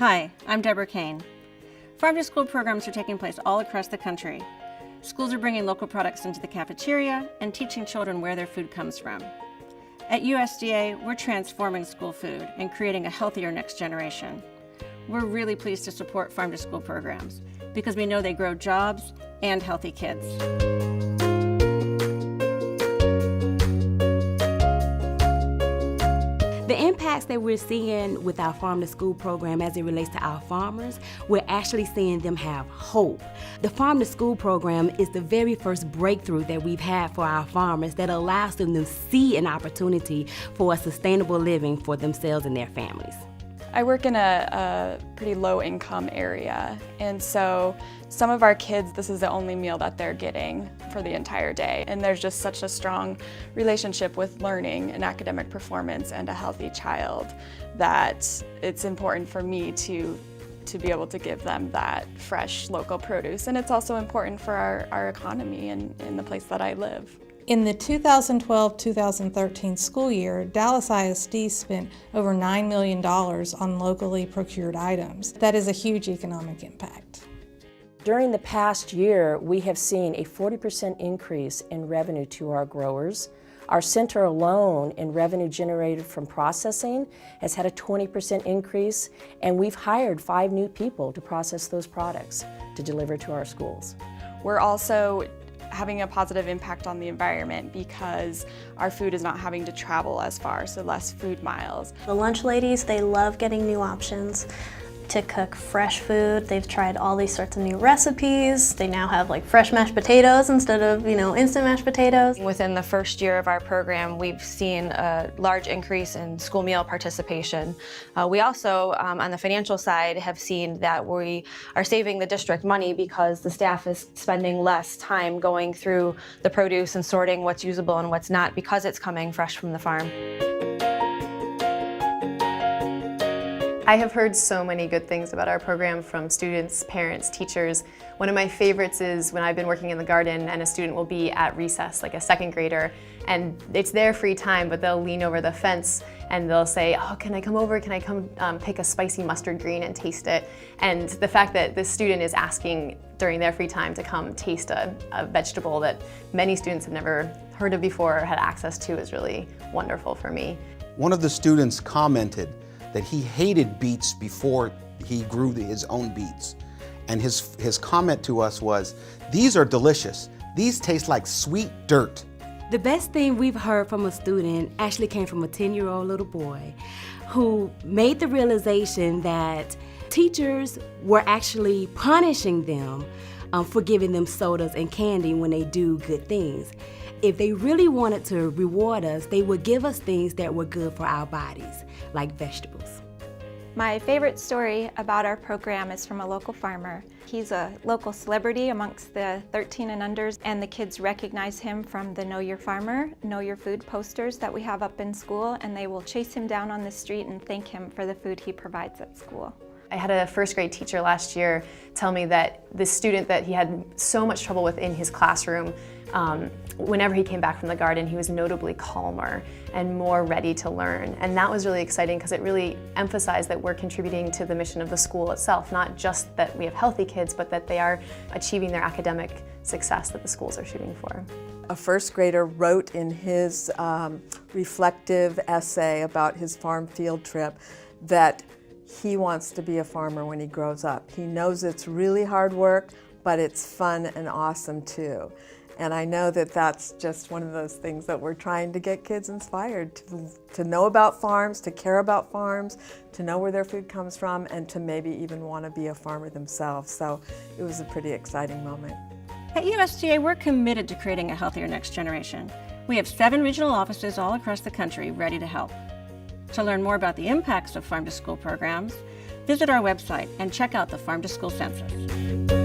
Hi, I'm Deborah Kane. Farm to School programs are taking place all across the country. Schools are bringing local products into the cafeteria and teaching children where their food comes from. At USDA, we're transforming school food and creating a healthier next generation. We're really pleased to support farm to school programs because we know they grow jobs and healthy kids. The impacts that we're seeing with our Farm to School program as it relates to our farmers, we're actually seeing them have hope. The Farm to School program is the very first breakthrough that we've had for our farmers that allows them to see an opportunity for a sustainable living for themselves and their families. I work in a pretty low-income area, and so some of our kids, this is the only meal that they're getting for the entire day. And there's just such a strong relationship with learning and academic performance and a healthy child that it's important for me to be able to give them that fresh local produce. And it's also important for our economy and in the place that I live. In the 2012-2013 school year, Dallas ISD spent over $9 million on locally procured items. That is a huge economic impact. During the past year, we have seen a 40% increase in revenue to our growers. Our center alone in revenue generated from processing has had a 20% increase, and we've hired 5 new people to process those products to deliver to our schools. We're also having a positive impact on the environment because our food is not having to travel as far, so less food miles. The lunch ladies, they love getting new options to cook fresh food. They've tried all these sorts of new recipes. They now have like fresh mashed potatoes instead of, instant mashed potatoes. Within the first year of our program, we've seen a large increase in school meal participation. We also, on the financial side, have seen that we are saving the district money because the staff is spending less time going through the produce and sorting what's usable and what's not because it's coming fresh from the farm. I have heard so many good things about our program from students, parents, teachers. One of my favorites is when I've been working in the garden and a student will be at recess, like a second grader, and it's their free time, but they'll lean over the fence and they'll say, oh, can I come over? Can I come pick a spicy mustard green and taste it? And the fact that this student is asking during their free time to come taste a vegetable that many students have never heard of before or had access to is really wonderful for me. One of the students commented that he hated beets before he grew his own beets. And his comment to us was, these are delicious. These taste like sweet dirt. The best thing we've heard from a student actually came from a 10-year-old little boy who made the realization that teachers were actually punishing them for giving them sodas and candy when they do good things. If they really wanted to reward us, they would give us things that were good for our bodies, like vegetables. My favorite story about our program is from a local farmer. He's a local celebrity amongst the 13 and unders, and the kids recognize him from the Know Your Farmer, Know Your Food posters that we have up in school, and they will chase him down on the street and thank him for the food he provides at school. I had a first grade teacher last year tell me that this student that he had so much trouble with in his classroom, whenever he came back from the garden, he was notably calmer and more ready to learn. And that was really exciting because it really emphasized that we're contributing to the mission of the school itself, not just that we have healthy kids, but that they are achieving their academic success that the schools are shooting for. A first grader wrote in his reflective essay about his farm field trip that he wants to be a farmer when he grows up. He knows it's really hard work, but it's fun and awesome too. And I know that that's just one of those things that we're trying to get kids inspired to know about farms, to care about farms, to know where their food comes from, and to maybe even want to be a farmer themselves. So it was a pretty exciting moment. At USDA, we're committed to creating a healthier next generation. We have 7 regional offices all across the country ready to help. To learn more about the impacts of farm to school programs, visit our website and check out the Farm to School Census.